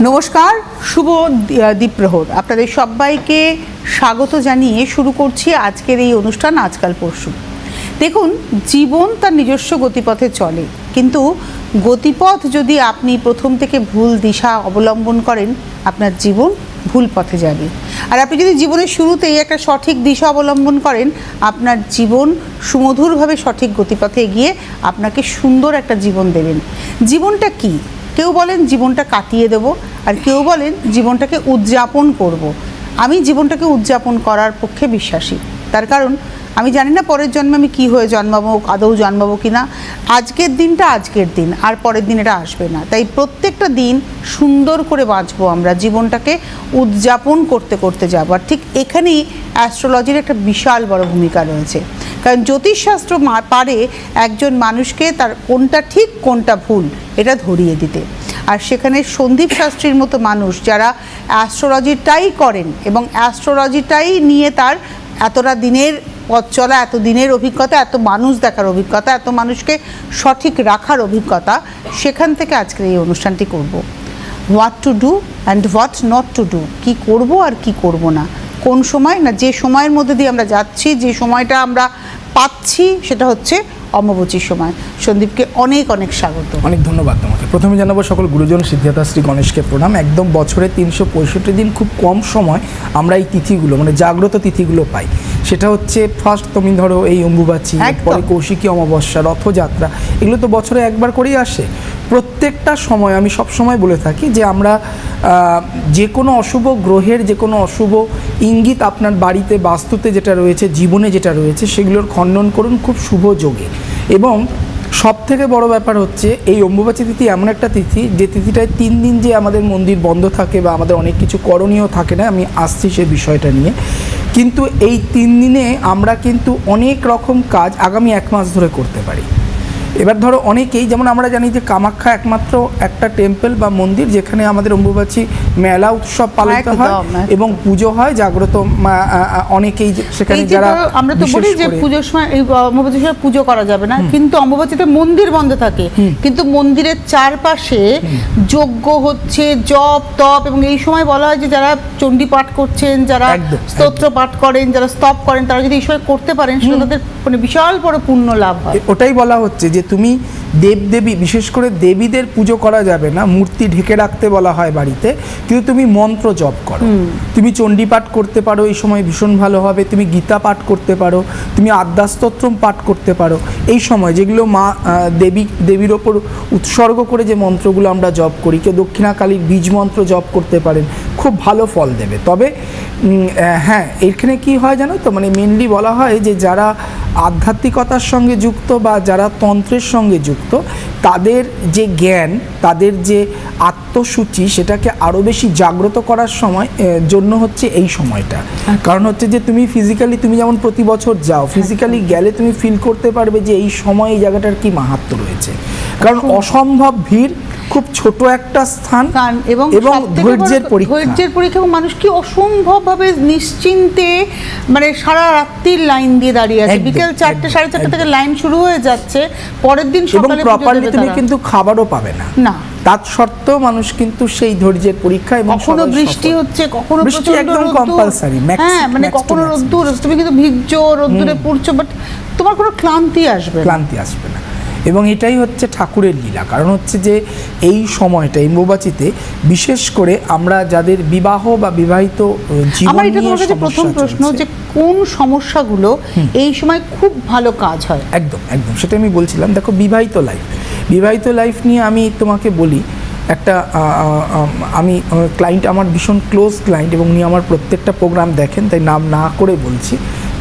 নমস্কার, শুভ দ্বীপ্রহর। আপনাদের সবাইকে স্বাগত জানিয়ে শুরু করছি আজকের এই অনুষ্ঠান আজকাল পরশু। দেখুন, জীবন তার নিজস্ব গতিপথে চলে, কিন্তু গতিপথ যদি আপনি প্রথম থেকে ভুল দিশা অবলম্বন করেন, আপনার জীবন ভুল পথে যাবে। আর আপনি যদি জীবনের শুরুতেই একটা সঠিক দিশা অবলম্বন করেন, আপনার জীবন সুমধুরভাবে সঠিক গতিপথে এগিয়ে আপনাকে সুন্দর একটা জীবন দেবেন। জীবনটা কি? কেউ বলেন জীবনটা কাটিয়ে দেব, আর কেউ বলেন জীবনটাকে উদযাপন করব। আমি জীবনটাকে উদযাপন করার পক্ষে বিশ্বাসী। তার কারণ আমি জানি না পরের জন্মে আমি কী হয়ে জন্মাবো, আদৌ জন্মাবো কি না। আজকের দিনটা আজকের দিন, আর পরের দিন এটা আসবে না। তাই প্রত্যেকটা দিন সুন্দর করে বাঁচবো, আমরা জীবনটাকে উদযাপন করতে করতে যাবো। আর ঠিক এখানেই অ্যাস্ট্রোলজির একটা বিশাল বড় ভূমিকা রয়েছে। কারণ জ্যোতিষশাস্ত্র পারে একজন মানুষকে তার কোনটা ঠিক কোনটা ভুল এটা ধরিয়ে দিতে। আর সেখানে সন্দীপ শাস্ত্রীর মতো মানুষ যারা অ্যাস্ট্রোলজিটাই করেন এবং অ্যাস্ট্রোলজিটাই নিয়ে তার এতটা দিনের পথ চলা, এত দিনের অভিজ্ঞতা, এত মানুষ দেখার অভিজ্ঞতা, এত মানুষকে সঠিক রাখার অভিজ্ঞতা, সেখান থেকে আজকের এই অনুষ্ঠানটি করব। What to do and what not to do, কী করব আর কি করব না, কোন সময় না, যে সময়ের মধ্যে দিয়ে আমরা যাচ্ছি, যে সময়টা আমরা পাচ্ছি, সেটা হচ্ছে অমাবস্যার সময়। সন্দীপকে অনেক অনেক স্বাগত। অনেক ধন্যবাদ তোমাকে। প্রথমে জানাবো সকল গুরুজন সিদ্ধার্থ শ্রী গণেশকে প্রণাম। একদম বছরে 365 দিন খুব কম সময় আমরা এই তিথিগুলো মানে জাগ্রত তিথিগুলো পাই। সেটা হচ্ছে ফার্স্ট তুমি ধরো এই অম্বুবাচী, পরে কৌশিকী অমাবস্যা, রথযাত্রা, এগুলো তো বছরে একবার করেই আসে। প্রত্যেকটা সময় আমি সব সময় বলে থাকি যে আমরা যে কোনো অশুভ গ্রহের যে কোনো অশুভ ইঙ্গিত আপনার বাড়িতে বাস্তুতে যেটা রয়েছে, জীবনে যেটা রয়েছে, সেগুলোর খণ্ডন করুন খুব শুভ যোগে। এবং সব থেকে বড় ব্যাপার হচ্ছে এই অম্বুবাচী তিথি এমন একটা তিথি যে তিথিটায় 3 দিন যে আমাদের মন্দির বন্ধ থাকে বা আমাদের অনেক কিছু করণীয় থাকে না, আমি আসছি সে বিষয়টা নিয়ে। কিন্তু এই 3 দিনে আমরা কিন্তু অনেক রকম কাজ আগামী 1 মাস ধরে করতে পারি। এবার ধরো অনেকেই, যেমন আমরা জানি যে কামাখ্যা একমাত্র একটা টেম্পল বা মন্দির যেখানে আমাদের অম্বুবাচী মেলা উৎসব পালিত হয় এবং পুজো হয় জাগ্রত। অনেকেই সেখানে যারা আমরা তো বলি যে পুজোর সময় এই অম্বুবাচীর সময় পুজো করা যাবে না, কিন্তু অম্বুবাচীতে মন্দির বন্ধ থাকে, কিন্তু মন্দিরের চারপাশে যজ্ঞ হচ্ছে, জপ তপ, এবং এই সময় বলা হয় যে যারা চণ্ডী পাঠ করছেন, যারা স্তোত্র পাঠ করেন, যারা স্তব করেন, তারা যদি এই সময় করতে পারেন, সেটা তাদের মানে বিশাল বড় পুণ্য লাভ হয়। ওটাই বলা হচ্ছে যে তুমি দেবদেবী, বিশেষ করে দেবীদের পুজো করা যাবে না, মূর্তি ঢেকে রাখতে বলা হয় বাড়িতে, কিন্তু তুমি মন্ত্র জপ করো, তুমি চণ্ডী পাঠ করতে পারো, এই সময় ভীষণ ভালো হবে। তুমি গীতা পাঠ করতে পারো, তুমি আদ্যাস্তোত্রম পাঠ করতে পারো। এই সময় যেগুলো মা দেবীর ওপর উৎসর্গ করে যে মন্ত্রগুলো আমরা জপ করি, কেউ দক্ষিণাকালীর বীজ মন্ত্র জপ করতে পারেন, খুব ভালো ফল দেবে। তবে হ্যাঁ, এখানে কি হয় জানো তো, মানে মেনলি বলা হয় যে যারা আধ্যাত্মিকতার সঙ্গে যুক্ত বা যারা তন্ত্রের সঙ্গে যুক্ত, তাদের যে জ্ঞান, তাদের যে আত্মসূচি, সেটাকে আরও বেশি জাগ্রত করার সময় জন্য হচ্ছে এই সময়টা। কারণ হচ্ছে যে তুমি ফিজিক্যালি, তুমি যেমন প্রতি বছর যাও, ফিজিক্যালি গেলে তুমি ফিল করতে পারবে যে এই সময় এই জায়গাটার কি মাহাত্ম্য রয়েছে। কারণ অসম্ভব ভিড়, খুব ছোট একটা স্থান এবং ধৈর্যের পরীক্ষা, এবং মানুষ কি অসম্ভবভাবে নিশ্চিন্তে মানে সারা রাত্রির লাইন দিয়ে দাঁড়িয়ে আছে। বিকেল 4টে 4:30 থেকে লাইন শুরু হয়ে যাচ্ছে, পরের দিন সকালে প্রপারলি তুমি কিন্তু খাবারও পাবে না। তার সত্ত্বেও মানুষ কিন্তু সেই ধৈর্যের পরীক্ষা। এবং কখনো বৃষ্টি হচ্ছে, কখনো একদম কম্পালসারি, হ্যাঁ, মানে কখনো রোদ্দুর, তুমি কিন্তু ভিজছো, রোদ্দুরে পুড়ছো, বাট তোমার কোনো ক্লান্তি আসবে না। এবং এটাই হচ্ছে ঠাকুরের লীলা। কারণ হচ্ছে যে এই সময়টা অম্বুবাচীতে বিশেষ করে আমরা যাদের বিবাহ বা বিবাহিত জীবন নিয়ে প্রথম প্রশ্ন, যে কোন সমস্যাগুলো এই সময় খুব ভালো কাজ হয়? একদম সেটা আমি বলছিলাম। দেখো, বিবাহিত লাইফ নিয়ে আমি তোমাকে বলি একটা, আমি ক্লায়েন্ট, আমার ভীষণ ক্লোজ ক্লায়েন্ট, এবং উনি আমার প্রত্যেকটা প্রোগ্রাম দেখেন, তাই নাম না করে বলছি।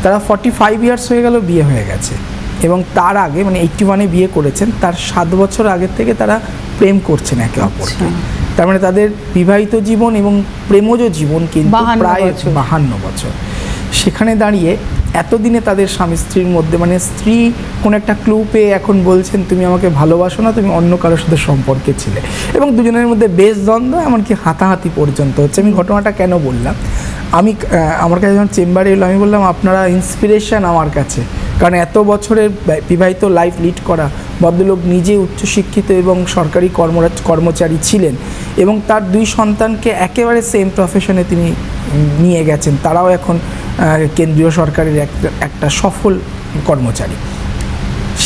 তারা 45 ইয়ার্স হয়ে গেল বিয়ে হয়ে গেছে, এবং তার আগে মানে 81-এ বিয়ে করেছেন, তার 7 বছর আগের থেকে তারা প্রেম করছেন একে অপরকে। তার মানে তাদের বিবাহিত জীবন এবং প্রেমজ জীবন কিন্তু প্রায় 52 বছর। সেখানে দাঁড়িয়ে এতদিনে তাদের স্বামী স্ত্রীর মধ্যে, মানে স্ত্রী কোনো একটা ক্লু পেয়ে এখন বলছেন তুমি আমাকে ভালোবাসো না, তুমি অন্য কারোর সাথে সম্পর্কে ছিলে, এবং দুজনের মধ্যে বেশ দ্বন্দ্ব, এমনকি হাতাহাতি পর্যন্ত হচ্ছে। আমি ঘটনাটা কেন বললাম, আমার কাছে যখন চেম্বারে এলো, আমি বললাম আপনারা ইন্সপিরেশন আমার কাছে, কারণ এত বছরের বিবাহিত লাইফ লিড করা ভদ্রলোক নিজে উচ্চশিক্ষিত এবং সরকারি কর্মচারী ছিলেন এবং তার 2 সন্তানকে একেবারে সেম প্রফেশনে তিনি নিয়ে গেছেন। তারাও এখন কেন্দ্রীয় সরকারের একটা সফল কর্মচারী।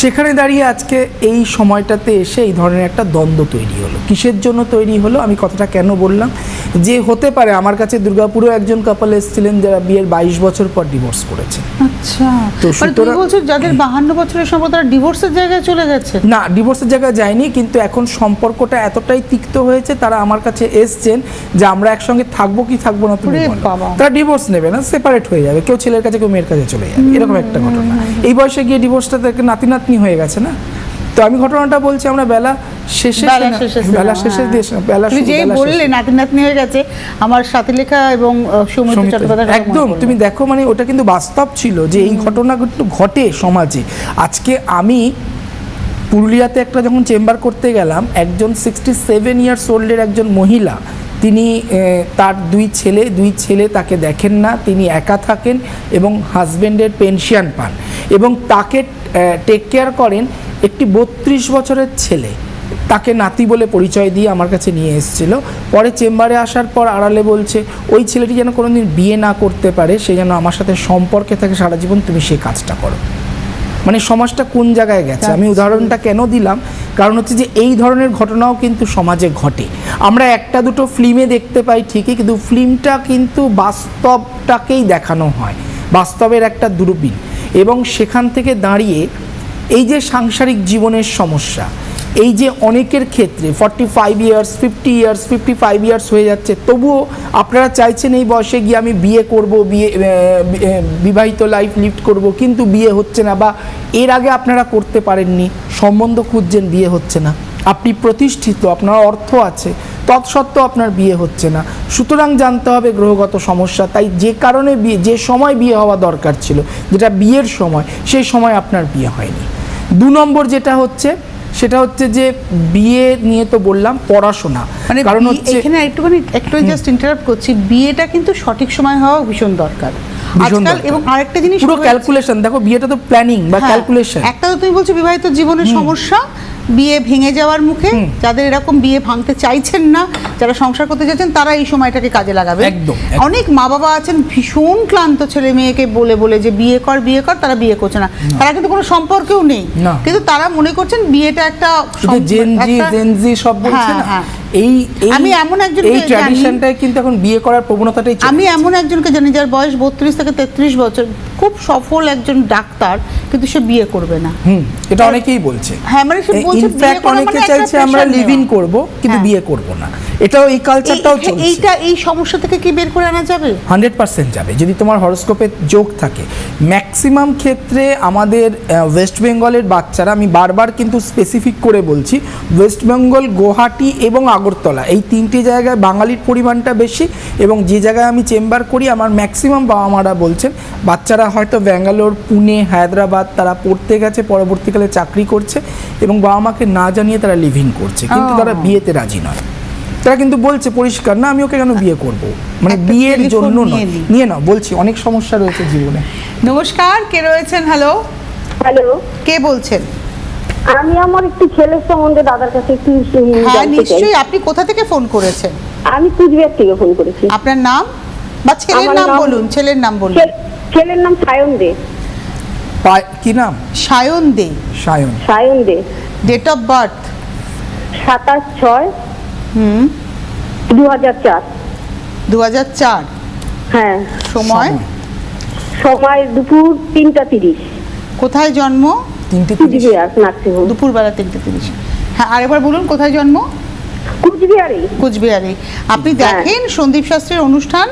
সেখানে দাঁড়িয়ে আজকে এই সময়টাতে এসে এই ধরনের একটা দ্বন্দ্ব তৈরি হলো। কিসের জন্য তৈরি হলো, আমি কথাটা কেন বললাম, যে হতে পারে আমার কাছে দুর্গাপুরেও একজন কাপল এসেছিলেন যারা বিয়ের 22 বছর পর ডিভোর্স করেছেন। আচ্ছা, তো মানে তুমি বলছো যাদের 52 বছরের সম্পর্ক তারা ডিভোর্সের জায়গায় চলে গেছে? না, ডিভোর্সের জায়গায় যায়নি, কিন্তু এখন সম্পর্কটা এতটাই তিক্ত হয়েছে তারা আমার কাছে এসছেন যে আমরা একসঙ্গে থাকবো কি থাকবো না তুমি বলো। তারা ডিভোর্স নেবে না, সেপারেট হয়ে যাবে, কেউ ছেলের কাছে কেউ মেয়ের কাছে চলে যাবে, এরকম একটা ঘটনা। এই বয়সে গিয়ে ডিভোর্সটা তাকে নাতি নাতনি হয়ে গেছে না। তো আমি ঘটনাটা বলছি, আমরা বেলা শেষে বললে নাতি নাতনি হয়ে গেছে, আমার সাথে লেখা এবং সৌমিত্র চট্টোপাধ্যায় একদম তুমি দেখো, মানে ওটা কিন্তু বাস্তব ছিল যে এই ঘটনাগুলো ঘটে সমাজে। আজকে আমি পুরুলিয়াতে একটা যখন চেম্বার করতে গেলাম, একজন 67 ইয়ার্স ওল্ডের একজন মহিলা, তিনি তার 2 ছেলে তাকে দেখেন না, তিনি একা থাকেন এবং হাজব্যান্ডের পেনশন পান এবং তাকে টেক কেয়ার করেন একটি 32 বছরের ছেলে। তাকে নাতি বলে পরিচয় দিয়ে আমার কাছে নিয়ে এসেছিল। পরে চেম্বারে আসার পর আড়ালে বলছে ওই ছেলেটি যেন কোনোদিন বিয়ে না করতে পারে, সে যেন আমার সাথে সম্পর্কে থাকে সারা জীবন, তুমি সেই কাজটা করো। মানে সমাজটা কোন জায়গায় গেছে। আমি উদাহরণটা কেন দিলাম, কারণ হচ্ছে যে এই ধরনের ঘটনাও কিন্তু সমাজে ঘটে। আমরা 1-2 ফিল্মে দেখতে পাই ঠিকই, কিন্তু ফিল্মটা কিন্তু বাস্তবটাকেই দেখানো হয়, বাস্তবের একটা দূরবীন। এবং সেখান থেকে দাঁড়িয়ে এই যে সাংসারিক জীবনের সমস্যা, এই যে অনেকের ক্ষেত্রে 45 ইয়ার্স 50 ইয়ার্স 55 ইয়ার্স হয়ে যাচ্ছে, তবুও আপনারা চাইছেন এই বয়সে গিয়ে আমি বিয়ে করব, বিবাহিত লাইফ লিড করব, কিন্তু বিয়ে হচ্ছে না, বা এর আগে আপনারা করতে পারেননি, সম্বন্ধ খুঁজছেন, বিয়ে হচ্ছে না। আপনি প্রতিষ্ঠিত, আপনার অর্থ আছে, তৎসত্ত্বেও আপনার বিয়ে হচ্ছে না। সুতরাং জানতে হবে গ্রহগত সমস্যা। তাই যে কারণে যে সময় বিয়ে হওয়া দরকার ছিল, যেটা বিয়ের সময়, সেই সময় আপনার বিয়ে হয়নি। 2 নম্বর যেটা হচ্ছে সেটা হচ্ছে যে বিয়ে নিয়ে তো বললাম, পড়াশোনা, মানে কারণ হচ্ছে এখানে একটু জাস্ট ইন্টারাপ্ট করছি, বিয়েটা কিন্তু সঠিক সময় হওয়া ভীষণ দরকার আজকাল। এবং আরেকটা জিনিস, পুরো ক্যালকুলেশন, দেখো বিয়েটা তো প্ল্যানিং বা ক্যালকুলেশন। একটা তো তুমি বলছো বিবাহিত জীবনের সমস্যা, বিয়ে ভেঙে যাওয়ার মুখে, যাদের এরকম বিয়ে ভাঙতে চাইছেন না, যারা সংসার করতে চাইছেন, তারা এই সময়টাকে কাজে লাগাবে। অনেক মা বাবা আছেন ভীষণ ক্লান্ত ছেলে মেয়েকে বলে বলে যে বিয়ে কর, তারা বিয়ে করছে না, তারা কিন্তু কোনো সম্পর্কেও নেই, কিন্তু তারা মনে করছেন বিয়েটা একটা জেনজি সব বলছে না। আমি এমন একজনকে এই ট্র্যাডিশনটাই কিন্তু এখন বিয়ে করার প্রবণতাটাই চলছে। আমি এমন একজনকে জানি যার বয়স 32 থেকে 33 বছর, খুব সফল একজন ডাক্তার, কিন্তু সে বিয়ে করবে না। এটা অনেকেই বলছে। হ্যাঁ, মানে সে বলছে ইনফ্যাক্ট অনেকে চাইছে আমরা লিভ ইন করব, কিন্তু বিয়ে করব না। এটাও এই কালচারটাও চলছে। এই সমস্যা থেকে কি বের করে আনা যাবে? 100% যাবে, যদি তোমার হরোস্কোপে যোগ থাকে। ম্যাক্সিমাম ক্ষেত্রে আমাদের ওয়েস্ট বেঙ্গলের বাচ্চারা, আমি বারবার কিন্তু স্পেসিফিক করে বলছি, ওয়েস্ট বেঙ্গল, গুয়াহাটি এবং আগরতলা, এই 3টে জায়গায় বাঙালির পরিমাণটা বেশি। এবং যে জায়গায় আমি চেম্বার করি, আমার ম্যাক্সিমাম বাবা মারা বলছেন বাচ্চারা হয়তো ব্যাঙ্গালোর, পুনে, হায়দ্রাবাদ তারা পড়তে গেছে, পরবর্তীকালে চাকরি করছে এবং বাবা মাকে না জানিয়ে তারা লিভ ইন করছে, কিন্তু তারা বিয়েতে রাজি নয়। তারা কিন্তু বলছে পরিষ্কার, না আমি ওকে কেন বিয়ে করব, মানে বিয়ের জন্য নয়। নিয়ে নাও, বলছি অনেক সমস্যা রয়েছে জীবনে। নমস্কার, কে রয়েছেন? হ্যালো, কে বলছেন? আমি আমার একটু ছেলের সম্বন্ধে দাদার কাছে একটু নিশ্চয়ই। আপনি কোথা থেকে ফোন করেছেন? আমি কুচবিহার থেকে ফোন করেছি। আপনার নাম বা ছেলের নাম বলুন? ছেলের নাম বলুন। ছেলের নাম সায়ন দে। কি নাম? Sayan De. Sayan De. Date of birth 27/6/2004। 2004? হ্যাঁ। সময় দুপুর 3:30। কোথায় জন্ম? 3:30 নার্সিংহোম। দুপুরবেলা 3:30। হ্যাঁ, আরেকবার বলুন কোথায় জন্ম? কুচবিহারে। আপনি দেখেন সন্দীপ শাস্ত্রীর অনুষ্ঠান?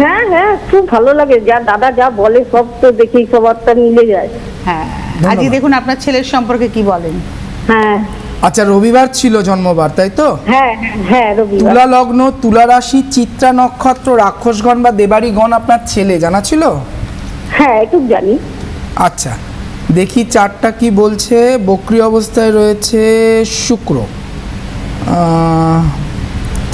হ্যাঁ হ্যাঁ, খুব ভালো লাগে, যা দাদা যা বলে সব তো দেখি, সবারটা মিলে যায়। হ্যাঁ, আজকে দেখুন আপনার ছেলের সম্পর্কে কি বলেন। হ্যাঁ, আচ্ছা, রবিবার ছিল জন্মবার, তাই তো? হ্যাঁ হ্যাঁ, রবিবার। তুলা লগ্ন, তুলা রাশি, চিত্রা নক্ষত্র, রাক্ষসগণ বা দেবাড়িগণ আপনার ছেলে, জানা ছিল? হ্যাঁ, একটু জানি। আচ্ছা, দেখি চারটা কি বলছে। বক্রি অবস্থায় রয়েছে শুক্র,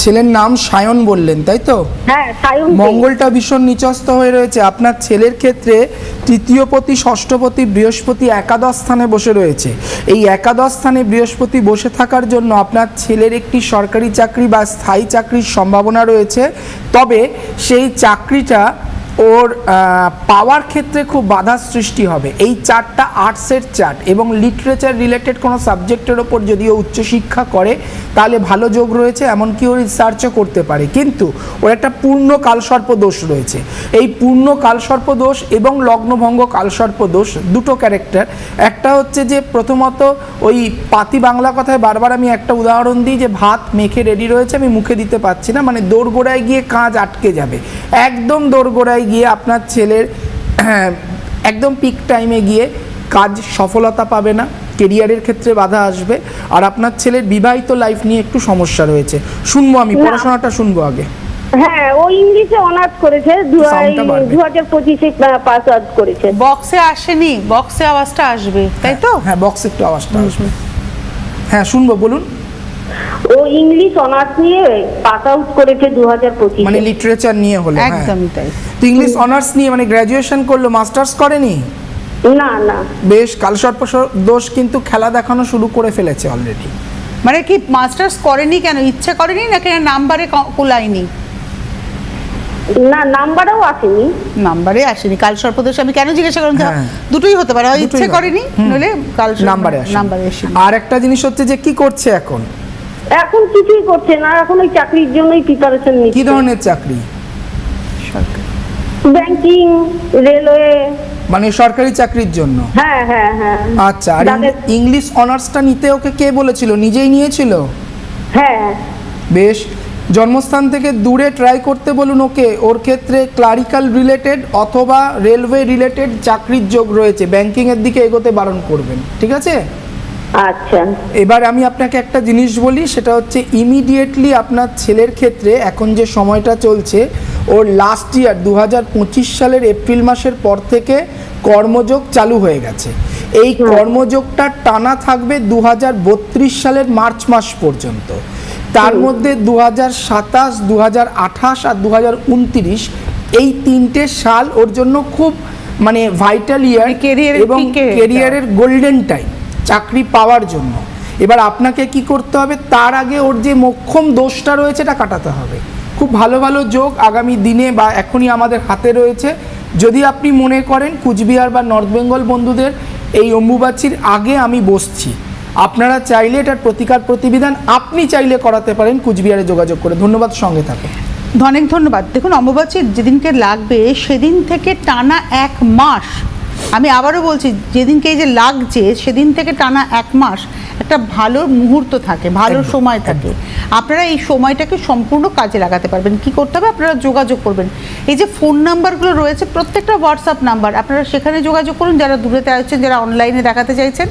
ছেলের নাম সায়ন বললেন, তাই তো? হ্যাঁ, সায়ন দে। মঙ্গলটা ভীষণ নিচস্থ হয়ে রয়েছে আপনার ছেলের ক্ষেত্রে। তৃতীয়পতি ষষ্ঠপতি বৃহস্পতি একাদশ স্থানে বসে রয়েছে। এই একাদশ স্থানে বৃহস্পতি বসে থাকার জন্য আপনার ছেলের একটি সরকারি চাকরি বা স্থায়ী চাকরির সম্ভাবনা রয়েছে, তবে সেই চাকরিটা ওর পাওয়ার ক্ষেত্রে খুব বাধার সৃষ্টি হবে। এই চার্টটা আর্টসের চার্ট এবং লিটারেচার রিলেটেড কোনো সাবজেক্টের ওপর যদি ও উচ্চশিক্ষা করে তাহলে ভালো যোগ রয়েছে, এমনকি ও রিসার্চও করতে পারে। কিন্তু ওর একটা পূর্ণ কালসর্প দোষ রয়েছে। এই পূর্ণ কালসর্প দোষ এবং লগ্নভঙ্গ কালসর্প দোষ দুটো ক্যারেক্টার। একটা হচ্ছে যে প্রথমত ওই পাতি বাংলা কথায় বারবার আমি একটা উদাহরণ দিই যে ভাত মেখে রেডি রয়েছে, আমি মুখে দিতে পারছি না, মানে দোরগোড়ায় গিয়ে কাজ আটকে যাবে। একদম দোরগোড়ায় গিয়ে আপনার ছেলের একদম পিক টাইমে গিয়ে কাজ সফলতা পাবে না, কেরিয়ারের ক্ষেত্রে বাধা আসবে, আর আপনার ছেলের বিবাহিত লাইফ নিয়ে একটু সমস্যা রয়েছে। শুনবো আমি, পড়াশোনাটা শুনবো আগে। হ্যাঁ, ও ইংলিশে অনার্স করেছে, সাউন্ডটা বাড়বে। 2025-এ পাস আউট করেছে। বক্সে আসেনি, বক্সে আওয়াজটা আসবে, তাই তো? হ্যাঁ, বক্সে একটু আওয়াজটা আসবে। হ্যাঁ, শুনবো, বলুন। ও ইংলিশ অনার্স নিয়ে পাস আউট করেছে 2025-এ। মানে লিটারেচার নিয়ে হলো? হ্যাঁ। একদমই তাই। তো ইংলিশ অনার্স নিয়ে মানে গ্র্যাজুয়েশন করলো, মাস্টার্স করেনি? না না, বেশ, কালসর্প দোষ কিন্তু খেলা দেখানো শুরু করে ফেলেছে অলরেডি। মানে কি মাস্টার্স করেনি কেন? ইচ্ছে করেনি নাকি নাম্বারে কুলায়নি? না, নাম্বারও আসেনি। নাম্বারে আসেনি। কাল সর্পদোষ আমি কেন জিজ্ঞাসা করলাম, হ্যাঁ। দুটোই হতে পারে, হয় দুটোই ইচ্ছে হয়। করেনি নইলে কাল নাম্বারে নাম্বারে আসেনি। আর একটা জিনিস হচ্ছে যে কি করছে এখন? এখন কিছুই করছে না, এখন ওই চাকরির জন্যই প্রিপারেশন কি নিচ্ছে। ধরনের চাকরি? Banking, railway. মানে সরকারি চাকরির জন্য? হ্যাঁ হ্যাঁ হ্যাঁ। আচ্ছা, আর যাদের- ইংলিশ অনার্সটা নিতে ওকে কে বলেছিল? নিজেই নিয়েছিল? হ্যাঁ। বেশ, জন্মস্থান থেকে দূরে ট্রাই করতে বলুন ওকে। ওর ক্ষেত্রে ক্লারিক্যাল রিলেটেড অথবা রেলওয়ে রিলেটেড চাকরির যোগ রয়েছে, ব্যাংকিংয়ের দিকে এগোতে বারণ করবেন, ঠিক আছে? আচ্ছা। এবার আমি আপনাকে একটা জিনিস বলি, সেটা হচ্ছে ইমিডিয়েটলি আপনার ছেলের ক্ষেত্রে এখন যে সময়টা চলছে, ওর লাস্ট ইয়ার 2025 সালের এপ্রিল মাসের পর থেকে কর্মযোগ চালু হয়ে গেছে। এই কর্মযোগটা টানা থাকবে 2032 সালের মার্চ মাস পর্যন্ত। তার মধ্যে 2027, 2028 আর 2029 এই তিনটে সাল ওর জন্য খুব মানে ভাইটাল ইয়ার career-এর এবং peak-এ কেরিয়ারের গোল্ডেন টাইম চাকরি পাওয়ার জন্য। এবার আপনাকে কি করতে হবে, তার আগে ওর যে মোক্ষম দোষটা রয়েছে এটা কাটাতে হবে। খুব ভালো ভালো যোগ আগামী দিনে বা এখনই আমাদের হাতে রয়েছে। যদি আপনি মনে করেন কুচবিহার বা নর্থ বেঙ্গল বন্ধুদের এই অম্বুবাচীর আগে আমি বসছি, আপনারা চাইলে এটার প্রতিকার প্রতিবিধান আপনি চাইলে করাতে পারেন কুচবিহারে যোগাযোগ করে। ধন্যবাদ, সঙ্গে থাকুন। অনেক ধন্যবাদ। দেখুন, অম্বুবাচীর যেদিনকে লাগবে সেদিন থেকে টানা 1 মাস, আমি আবারও বলছি, যেদিনকে এই যে লাগছে সেদিন থেকে টানা 1 মাস একটা ভালো মুহূর্ত থাকে, ভালো একদম, সময় থাকে। আপনারা এই সময়টাকে সম্পূর্ণ কাজে লাগাতে পারবেন। কি করতে হবে? আপনারা যোগাযোগ করবেন। এই যে ফোন নাম্বারগুলো রয়েছে প্রত্যেকটা হোয়াটসঅ্যাপ নাম্বার, আপনারা সেখানে যোগাযোগ করুন, যারা দূরেতে আছেন, যারা অনলাইনে দেখাতে চাইছেন।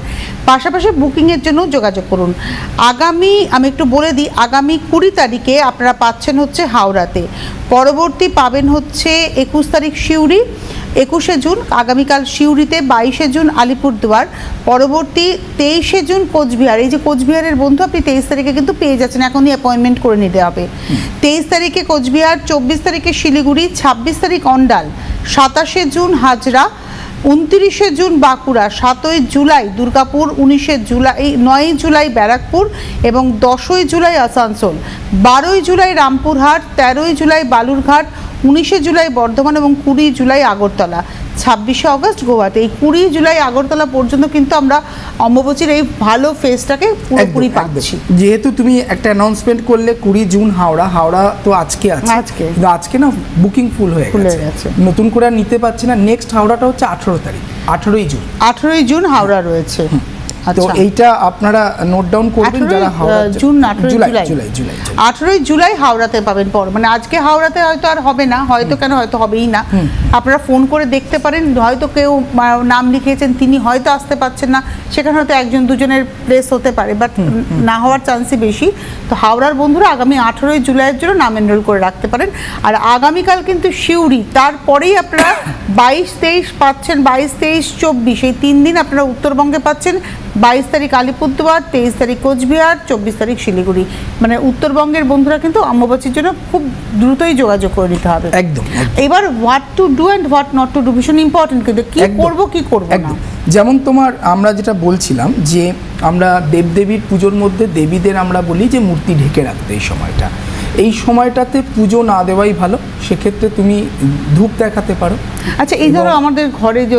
পাশাপাশি বুকিংয়ের জন্য যোগাযোগ করুন। আমি একটু বলে দিই, আগামী 20 তারিখে আপনারা পাচ্ছেন হচ্ছে হাওড়াতে, পরবর্তী পাবেন হচ্ছে 21 তারিখ সিউড়ি, 21শে জুন আগামীকাল সিউড়িতে, 22শে জুন আলিপুরদুয়ার, পরবর্তী 23শে জুন কোচবিহার। এই যে কোচবিহারের বন্ধু, আপনি 23 তারিখে কিন্তু পেয়ে যাচ্ছেন, এখনই অ্যাপয়েন্টমেন্ট করে নিতে হবে। 23 তারিখে কোচবিহার, 24 তারিখে শিলিগুড়ি, 26 তারিখ অন্ডাল, 27শে জুন হাজরা, 29শে জুন বাঁকুড়া, 7ই জুলাই দুর্গাপুর, 19শে জুলাই 9ই জুলাই ব্যারাকপুর এবং 10ই জুলাই আসানসোল, 12ই জুলাই রামপুরহাট, 13ই জুলাই বালুরঘাট, 19শে জুলাই বর্ধমান এবং 20 জুলাই আগরতলা, 26শে অগস্ট গুয়াহাটি। এই 20 জুলাই আগরতলা পর্যন্ত কিন্তু আমরা অম্বুবাচীর এই ভালো ফেসটাকে পুরোপুরি একদম, পাচ্ছি। একদম। যেহেতু তুমি একটা অ্যানাউন্সমেন্ট করলে 20 জুন হাওড়া তো আজকে আছে, আজকে। কিন্তু আজকে না বুকিং ফুল হয়ে গেছে, নতুন করে আর নিতে পারছি না। নেক্সট হাওড়াটা হচ্ছে 18 তারিখ, 18ই জুন। 18ই জুন হাওড়া রয়েছে। তো এইটা আপনারা নোট ডাউন করবেন, যারা হাওড়া জুন 18 জুলাই জুলাই জুলাই 18ই জুলাই হাওড়াতে পাবেন। মানে আজকে হাওড়াতে হয়তো আর হবে না, হয়তো কেন হয়তো হবেই না। আপনারা ফোন করে দেখতে পারেন, হয়তো কেউ নাম লিখিয়েছেন, তিনি হয়তো আসতে পারছেন না, সেখানে হয়তো 1জন 2জনের প্লেস হতে পারে, বাট না হওয়ার চান্সই বেশি। তো হাওড়ার বন্ধুরা আগামী 18ই জুলাইয়ের জন্য নাম এনরোল করে রাখতে পারেন। আর আগামীকাল কিন্তু সিউড়ি, তারপরেই আপনারা 22-23 পাচ্ছেন, 22-23-24 এই 3 দিন আপনারা উত্তরবঙ্গে পাচ্ছেন। 22 তারিখ আলিপুরদুয়ার, 23 তারিখ কোচবিহার, 24 তারিখ শিলিগুড়ি। মানে উত্তরবঙ্গের বন্ধুরা কিন্তু অম্বুবাচীর জন্য খুব দ্রুতই যোগাযোগ করে নিতে হবে। একদম। এবার what to do and what not to do ভীষণ ইম্পর্টেন্ট, কিন্তু কি করব কি করব না। একদম। যেমন তোমার আমরা যেটা বলছিলাম যে আমরা দেবদেবীর পুজোর মধ্যে দেবীদের আমরা বলি যে মূর্তি ঢেকে রাখতে এই সময়টাতে পুজো না দেওয়াই ভালো। সেক্ষেত্রে তুমি ধূপ দেখাতে পারো। আচ্ছা, এই ধরো আমাদের ঘরে যে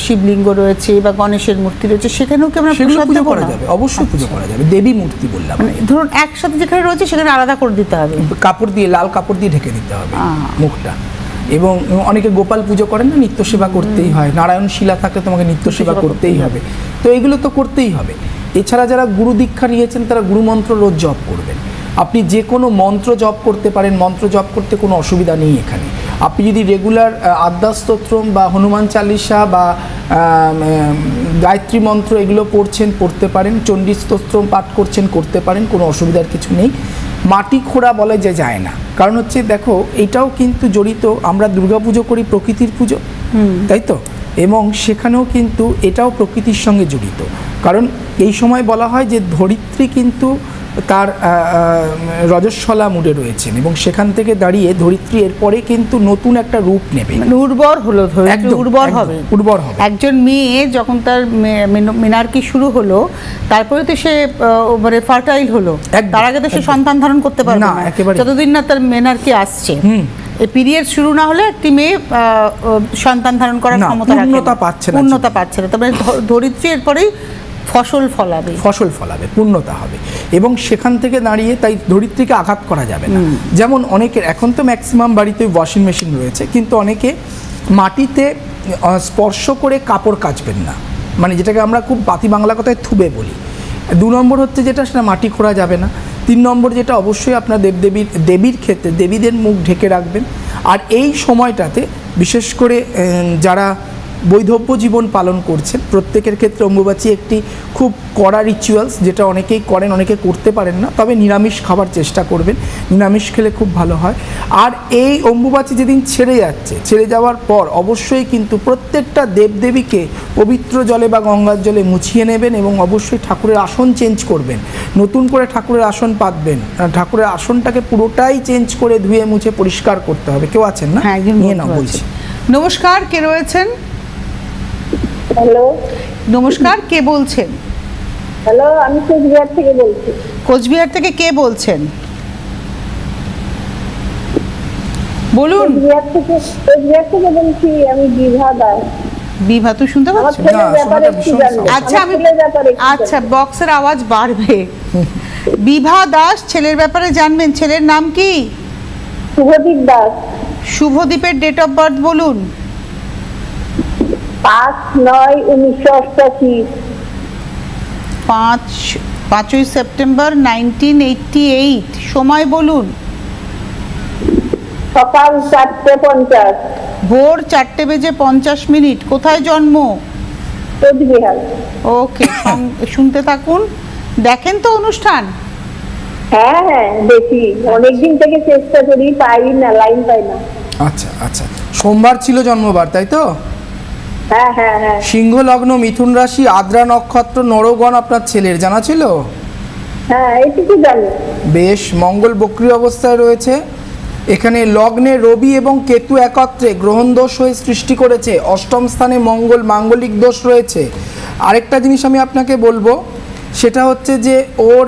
শিবলিঙ্গ রয়েছে বা গণেশের মূর্তি রয়েছে, সেখানেও কি আমরা প্রসাদ পুজো দেব করা না? যাবে, অবশ্যই পুজো করা যাবে। দেবী মূর্তি বললাম, মানে ধরুন একসাথে যেখানে রয়েছে সেখানে আলাদা করে দিতে হবে, কাপড় দিয়ে, লাল কাপড় দিয়ে ঢেকে দিতে হবে মুখটা। এবং অনেকে গোপাল পুজো করেন না, নিত্য সেবা করতেই হয়। নারায়ণ শিলা থাকলে তোমাকে নিত্য সেবা করতেই হবে, তো এগুলো তো করতেই হবে। এছাড়া যারা গুরু দীক্ষা নিয়েছেন তারা গুরু মন্ত্র রোজ জপ করবেন। আপনি যে কোনো মন্ত্র জপ করতে পারেন, মন্ত্র জপ করতে কোনো অসুবিধা নেই এখানে। আপনি যদি রেগুলার আদ্যা স্তোত্রম বা হনুমান চালিসা বা গায়ত্রী মন্ত্র এগুলো পড়তে পারেন, চণ্ডী স্তোত্রম পাঠ করতে পারেন, কোনো অসুবিধার কিছু নেই। মাটি খোঁড়া বলে যে যায় না, কারণ হচ্ছে দেখো এটাও কিন্তু জড়িত, আমরা দুর্গাপুজো করি প্রকৃতির পুজো, তাই তো, এবং সেখানেও কিন্তু এটাও প্রকৃতির সঙ্গে জড়িত। কারণ এই সময় বলা হয় যে ধরিত্রী কিন্তু তার রজস্বলা মুডে রয়েছেন, এবং সেখান থেকে দাঁড়িয়ে ধরিত্রী এরপরে কিন্তু নতুন একটা রূপ নেবে, উর্বর হলো, উর্বর হবে। একজন মেয়ে যখন তার মেনার্কি শুরু হলো, তারপরে তো সে মানে ফার্টাইল হলো, তার আগে তো সে সন্তান ধারণ করতে পারবে না যতদিন না তার মেনার্কি আসছে। এই পিরিয়ড শুরু না হলে একটি মেয়ে সন্তান ধারণ করার ক্ষমতা পূর্ণতা পাচ্ছে না। তবে ধরিত্রী এরপরেই ফসল ফলাবে, পূর্ণতা হবে। এবং সেখান থেকে দাঁড়িয়ে তাই ধরিত্রীকে আঘাত করা যাবে না। যেমন অনেকের এখন তো ম্যাক্সিমাম বাড়িতে ওয়াশিং মেশিন রয়েছে, কিন্তু অনেকে মাটিতে স্পর্শ করে কাপড় কাচবেন না, মানে যেটাকে আমরা খুব বাতি বাংলা কথায় থুবে বলি। 2 নম্বর হচ্ছে যেটা, সেটা মাটি খোঁড়া যাবে না। 3 নম্বর যেটা, অবশ্যই আপনার দেবীর ক্ষেত্রে দেবীদের মুখ ঢেকে রাখবেন। আর এই সময়টাতে বিশেষ করে যারা বৈধব্য জীবন পালন করছেন প্রত্যেকের ক্ষেত্রে অম্বুবাচী একটি খুব কড়া রিচুয়ালস, যেটা অনেকেই করেন, অনেকে করতে পারেন না। তবে নিরামিষ খাবার চেষ্টা করবেন, নিরামিষ খেলে খুব ভালো হয়। আর এই অম্বুবাচী যেদিন ছেড়ে যাওয়ার পর অবশ্যই কিন্তু প্রত্যেকটা দেবদেবীকে পবিত্র জলে বা গঙ্গার জলে মুছিয়ে নেবেন, এবং অবশ্যই ঠাকুরের আসন চেঞ্জ করবেন, নতুন করে ঠাকুরের আসন পাতবেন। ঠাকুরের আসনটাকে পুরোটাই চেঞ্জ করে ধুয়ে মুছে পরিষ্কার করতে হবে। কেউ আছেন না? নিয়ে নাও, বলছি। নমস্কার, কে রয়েছেন? হ্যালো, নমস্কার, কে বলছেন? হ্যালো, আমি কোচবিহার থেকে বলছি। কোচবিহার থেকে কে বলছেন? বলুন। কোচবিহার থেকে বলছি আমি বিভা দাস। বিভা, তুই শুনতে পাচ্ছ? আচ্ছা, আচ্ছা, বক্সের আওয়াজ বাড়বে। বিভা দাস ছেলের ব্যাপারে জানবেন, ছেলের নাম কি? শুভদীপ দাস। শুভদীপের ডেট অফ বার্থ বলুন। 5/9/1988। 5ই সেপ্টেম্বর 1988। সময় বলুন। সকাল 4:50। ভোর 4:50। কোথায় জন্ম? কোচবিহার। ওকে, শুনতে থাকুন। দেখেন তো অনুষ্ঠান? হ্যাঁ হ্যাঁ, দেখি, অনেকদিন থেকে চেষ্টা করি, পাই না, লাইন পাই না। আচ্ছা আচ্ছা, সোমবার ছিল জন্মবার, তাই তো? হ্যাঁ হ্যাঁ হ্যাঁ। সিংহ লগ্ন, মিথুন রাশি, আদ্রা নক্ষত্র, নরগণ আপনার ছেলের, জানা ছিল? হ্যাঁ, এইটুকু জানি। বেশ, মঙ্গল বক্রী অবস্থায় রয়েছে। এখানে লগ্নে রবি এবং কেতু একত্রে গ্রহণ দোষ হয়ে সৃষ্টি করেছে। অষ্টম স্থানে মঙ্গল, মাঙ্গলিক দোষ রয়েছে। আরেকটা জিনিস আমি আপনাকে বলবো, সেটা হচ্ছে যে ওর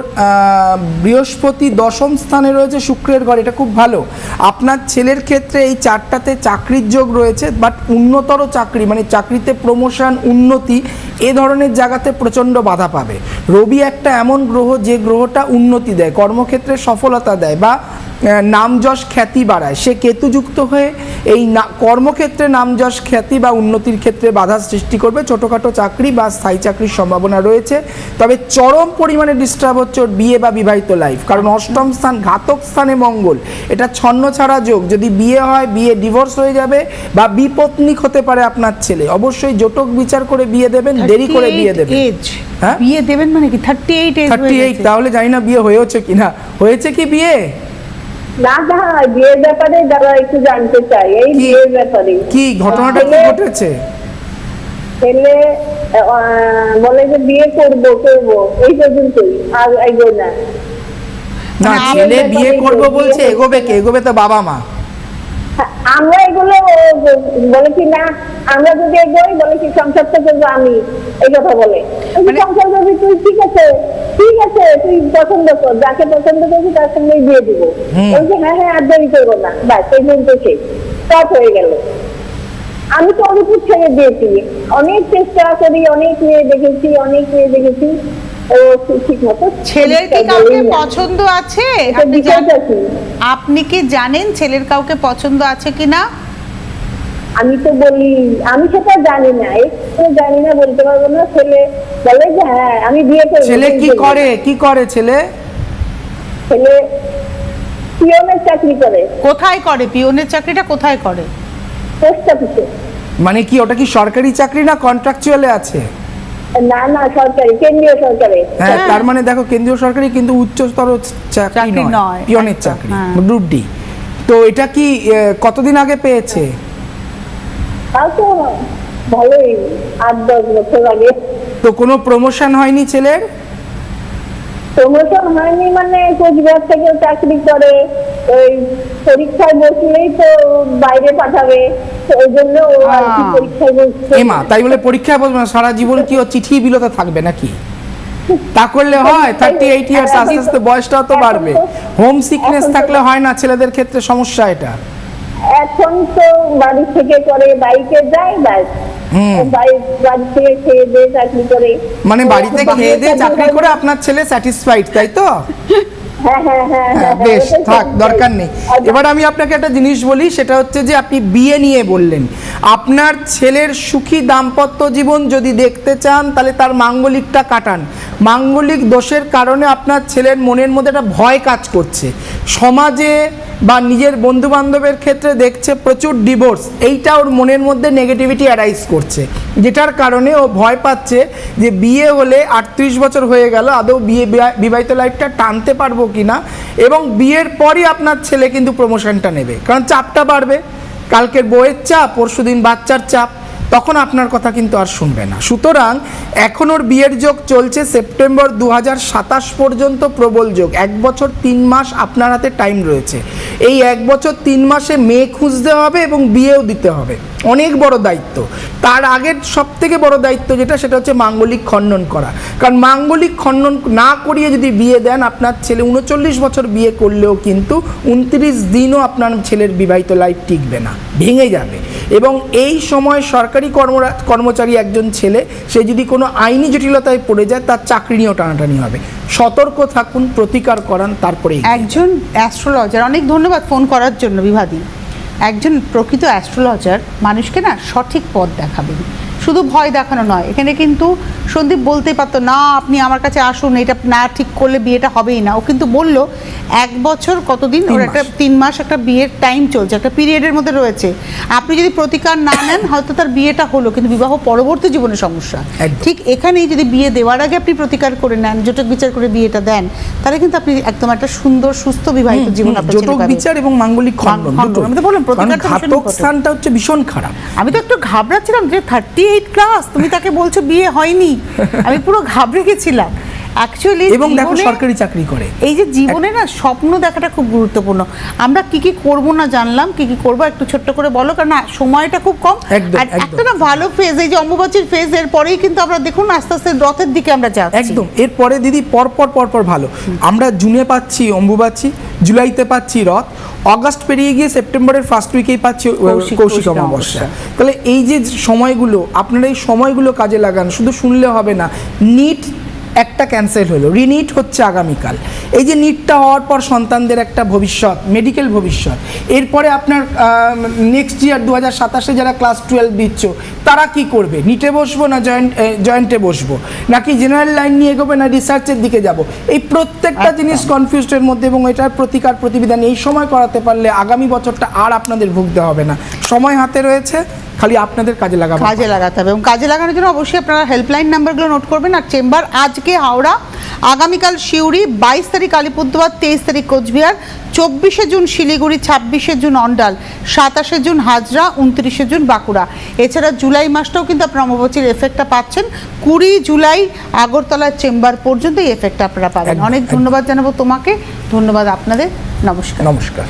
বৃহস্পতি 10ম স্থানে রয়েছে শুক্রের ঘর, এটা খুব ভালো। আপনার ছেলের ক্ষেত্রে এই 4টাতে চাকরির যোগ রয়েছে, বাট উন্নতর চাকরি, মানে চাকরিতে প্রমোশন, উন্নতি, এ ধরনের জায়গাতে প্রচণ্ড বাধা পাবে। রবি একটা এমন গ্রহ যে গ্রহটা উন্নতি দেয়, কর্মক্ষেত্রে সফলতা দেয় বা নাম যশ খ্যাতি বাড়ায়। সে কেতুযুক্ত হয়ে এই কর্মক্ষেত্রে নাম যশ খ্যাতি বা উন্নতির ক্ষেত্রে বাধা সৃষ্টি করবে। ছোটোখাটো চাকরি বা স্থায়ী চাকরির সম্ভাবনা রয়েছে, তবে চরম পরিমাণে ডিস্টার্ব হচ্ছে ওর বিয়ে বা বিবাহিত লাইফ। কারণ অষ্টম স্থান ঘাতক স্থানে মঙ্গল, এটা ছন্ন ছাড়া যোগ। যদি বিয়ে হয়, বিয়ে ডিভোর্স হয়ে যাবে বা বিপত্নিক হতে পারে আপনার ছেলে। অবশ্যই জটক বিচার করে বিয়ে দেবেন, দেরি করে বিয়ে দেবেন। হ্যাঁ, বিয়ে দেবেন মানে কি? 38। তাহলে জানি না বিয়ে হয়েছে কিনা। হয়েছে কি বিয়ে? না না, বিয়ের ব্যাপারে যারা একটু জানতে চাই, এই বিয়ের ব্যাপারে কি ঘটনাটা কি ঘটেছে? ছেলে বলে যে বিয়ে করবো এই পর্যন্তই, আর এগোয় না। না, মানে ছেলে বিয়ে করব বলছে, এগোবে কে? এগোবে তো বাবা মা। আমরা এগুলো বলে কি না, আমরা যদি এগোই বলে কি সংসারটা করবো আমি, এই কথা বলে। সংসার করবি তুই, ঠিক আছে তুই পছন্দ কর, যাকে পছন্দ করবি তার সঙ্গে বিয়ে দিব। বলছে হ্যাঁ আর দেরি করবো না, ব্যাস এই পর্যন্ত শেষ, সব হয়ে গেল। আমি তো অনেক ছেড়ে দিয়েছি, অনেক চেষ্টা করি, অনেক মেয়ে দেখেছি, ও ঠিক মতো। ছেলের কি কাউকে পছন্দ আছে? আপনি কি জানেন ছেলের কাউকে পছন্দ আছে কিনা? আমি তো বলি আমি সেটা জানি না, জানি না, বলতে পারবো না। ছেলে বলে যে হ্যাঁ আমি বিয়ে করবো। ছেলে কি করে ছেলে? পিয়নের চাকরি করে। কোথায় করে পিয়নের চাকরিটা? কোথায় করে? পোস্ট অফিসে। মানে কি ওটা কি সরকারি চাকরি না কন্ট্রাকচুয়ালে আছে? না সরকারি, কেন্দ্রীয় সরকারে। হ্যাঁ, তার মানে দেখো কেন্দ্রীয় সরকারি কিন্তু উচ্চতর চাকরি নয়, পিয়নের চাকরি, গ্রুপ ডি। তো এটা কি কতদিন আগে পেয়েছে? তাও তো ভালোই, 8-10 বছর আগে। তো কোনো প্রমোশন হয়নি ছেলের? প্রমোশন হয়নি মানে কোচবিহার থেকে চাকরি করে, ওই পরীক্ষায় বসলেই তো বাইরে পাঠাবে, ওই জন্য ও আর কি পরীক্ষায় বসছে। এমা তাই বলে পরীক্ষায় বসবে না, সারা জীবন কি ও চিঠি বিলোতে থাকবে নাকি? তা করলে হয়? 38 ইয়ার্স, আস্তে আস্তে বয়সটাও তো বাড়বে। হোম সিকনেস থাকলে হয় না, ছেলেদের ক্ষেত্রে সমস্যা এটা। এখন তো বাড়ি থেকে করে, বাইকে যায়, ব্যাস বাড়ি থেকে খেয়ে দিয়ে চাকরি করে। মানে বাড়িতে খেয়ে দিয়ে চাকরি করে আপনার ছেলে স্যাটিসফাইড, তাই তো? হ্যাঁ, বেশ থাক, দরকার নেই। এবার আমি আপনাকে একটা জিনিস বলি, সেটা হচ্ছে যে আপনি বিয়ে নিয়ে বললেন, আপনার ছেলের সুখী দাম্পত্য জীবন যদি দেখতে চান তাহলে তার মাঙ্গলিকটা কাটান। মাঙ্গলিক দোষের কারণে আপনার ছেলের মনের মধ্যে একটা ভয় কাজ করছে, সমাজে বা নিজের বন্ধু বান্ধবের ক্ষেত্রে দেখছে প্রচুর ডিভোর্স, এইটা ওর মনের মধ্যে নেগেটিভিটি অ্যারাইজ করছে, যেটার কারণে ও ভয় পাচ্ছে যে বিয়ে হলে 38 বছর হয়ে গেল, আদৌ বিবাহিত লাইফটা টানতে পারবো কিনা, এবং বিয়ের পরই আপনার ছেলে কিন্তু প্রমোশনটা নেবে, কারণ চাপটা বাড়বে, কালকের বউয়ের চাপ, পরশুদিন বাচ্চার চাপ, তখন আপনার কথা কিন্তু আর শুনবে না। সুতরাং এখন ওর বিয়ের যোগ চলছে সেপ্টেম্বর 2027 পর্যন্ত, প্রবল যোগ, 1 বছর 3 মাস আপনার হাতে টাইম রয়েছে। এই 1 বছর 3 মাসে মেয়ে খুঁজতে হবে এবং বিয়েও দিতে হবে, অনেক বড় দায়িত্ব। তার আগের সব থেকে বড় দায়িত্ব যেটা, সেটা হচ্ছে মাঙ্গলিক খণ্ডন করা, কারণ মাঙ্গলিক খণ্ডন না করিয়ে যদি বিয়ে দেন, আপনার ছেলে 39 বছর বিয়ে করলেও কিন্তু 29 দিনও আপনার ছেলের বিবাহিত লাইফ টিকবে না, ভেঙে যাবে। এবং এই সময় সরকারি কর্মচারী একজন ছেলে, সে যদি কোনো আইনি জটিলতায় পড়ে যায়, তার চাকরি নিয়েও টানাটানি হবে। সতর্ক থাকুন, প্রতিকার করান, তারপরে। একজন অ্যাস্ট্রোলজার, অনেক ধন্যবাদ ফোন করার জন্য বিভাদি, একজন প্রকৃত অ্যাস্ট্রোলজার মানুষকে না সঠিক পথ দেখাবেন, শুধু ভয় দেখানো নয়। এখানে কিন্তু সন্দীপ বলতেই পারতো না আপনি আমার কাছে আসুন, এটা না ঠিক করলে বিয়েটা হবেই না, ও কিন্তু বলল 1 বছর কতদিন, ওর একটা 3 মাস একটা বিয়ের টাইম চলছে, একটা পিরিয়ডের মধ্যে রয়েছে। আপনি যদি প্রতিকার না নেন, হয়তো তার বিয়েটা হলো, কিন্তু বিবাহ পরবর্তী জীবনে সমস্যা। ঠিক এখানেই যদি বিয়ে দেওয়ার আগে আপনি প্রতিকার করে নেন, জটক বিচার করে বিয়েটা দেন, তাহলে কিন্তু আপনি একদম একটা সুন্দর সুস্থ বিবাহিত জীবন আপনার ছেলে পাবে। জটক বিচার এবং মাঙ্গলিক খণ্ডন, আমি তো বললাম প্রতিকারটা ঘাতক স্থানটা হচ্ছে ভীষণ খারাপ। আমি তো একটু ঘাবড়াচ্ছিলাম যে 38 ক্লাস, তুমি তাকে বলছো বিয়ে হয়নি, আমি পুরো ঘাবড়ে গেছিলাম অ্যাকচুয়ালি। এবং দেখো সরকারি চাকরি করে। এই যে জীবনে না স্বপ্ন দেখাটা খুব গুরুত্বপূর্ণ। আমরা কি কি করব না জানলাম, কি কি করব একটু ছোট্ট করে বলো, কারণ না সময়টা খুব কম। আর একটা না ভালো ফেজ, এই যে অম্বুবাচীর ফেজ, এর পরেই কিন্তু আমরা দেখুন আস্তে আস্তে রথের দিকে আমরা যাচ্ছি। একদম, এরপরে দিদি পরপর ভালো। আমরা জুনে পাচ্ছি অম্বুবাচী, জুলাইতে পাচ্ছি রথ, অগাস্ট পেরিয়ে গিয়ে সেপ্টেম্বরের ফার্স্ট উইকেই পাচ্ছি কৌশিক অমাবস্যা। তাহলে এই যে সময়গুলো, আপনারা এই সময়গুলো কাজে লাগান, শুধু শুনলে হবে না। নিট একটা ক্যান্সেল হলো, রিনিট হচ্ছে আগামীকাল। এই যে নিটটা হওয়ার পর সন্তানদের একটা ভবিষ্যৎ, মেডিকেল ভবিষ্যৎ, এরপরে আপনার নেক্সট ইয়ার 2027-এ যারা ক্লাস 12 দিচ্ছ, তারা কি করবে? নিটে বসবো না জয়েন্টে বসবো, নাকি জেনারেল লাইন নিয়ে এগোবে, না রিসার্চের দিকে যাব? এই প্রত্যেকটা জিনিস কনফিউজডের মধ্যে, এবং এটার প্রতিকার প্রতিবিধান এই সময় করাতে পারলে আগামী বছরটা আর আপনাদের ভুগতে হবে না। সময় হাতে রয়েছে, খালি আপনাদের কাজে লাগাতে হবে। এবং কাজে লাগানোর জন্য অবশ্যই আপনারা হেল্পলাইন নাম্বারগুলো নোট করবেন। আর চেম্বার আজকে হাওড়া, আগামীকাল সিউড়ি, 22 তারিখ আলিপুরদুয়ার, 23 তারিখ কোচবিহার, 24শে জুন শিলিগুড়ি, 26শে জুন অন্ডাল, 27শে জুন হাজরা, 29শে জুন বাঁকুড়া। এছাড়া জুলাই মাসটাও কিন্তু আপনারা অমাবস্যার এফেক্টটা পাচ্ছেন। 20 জুলাই আগরতলার চেম্বার পর্যন্ত এই এফেক্টটা আপনারা পাবেন। অনেক ধন্যবাদ জানাবো তোমাকে, ধন্যবাদ আপনাদের, নমস্কার। নমস্কার।